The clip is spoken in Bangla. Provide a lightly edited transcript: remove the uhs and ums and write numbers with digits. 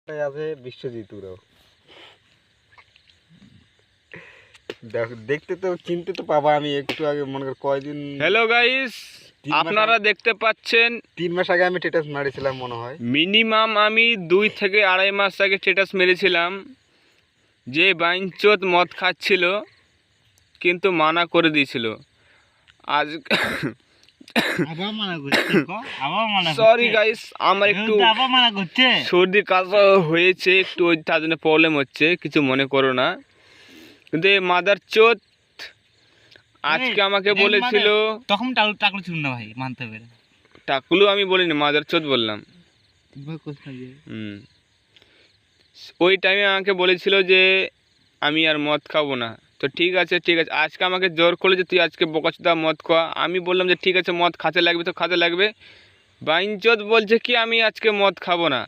আছে বিশ্বজিৎরাও দেখতে তো চিনতে তো পাবা। আমি একটু আগে মনে কর কয়দিন। হ্যালো গাইস, আপনারা দেখতে পাচ্ছেন 3 মাস আগে আমি স্ট্যাটাস মারিছিলাম মনে হয়। মিনিমাম আমি 2 থেকে আড়াই মাস আগে স্ট্যাটাস মেরেছিলাম যে বাইনচোদ মদ খাচ্ছিল, কিন্তু মানা করে দিয়েছিল। আজ সরি গাইস, আমার একটু সর্দি কাশা হয়েছে, একটু ওই তার জন্য প্রবলেম হচ্ছে, কিছু মনে করো না। কিন্তু এই মাদার চোদ আজকে আমাকে বলেছিল, তখন টাকলু ছিল না ভাই, মানতে পেরে। টাকলু আমি বলিনি, মাদার চোদ বললাম। ওই টাইমে আমাকে বলেছিল যে আমি আর মদ খাবো না। তো ঠিক আছে ঠিক আছে, আজকে আমাকে জোর করলো যে তুই আজকে বোকাচোদা মদ খাওয়া। আমি বললাম যে ঠিক আছে, মদ খাতে লাগবে তো খাতে লাগবে। বাইনচোদ বলছে কি আমি আজকে মদ খাবো না।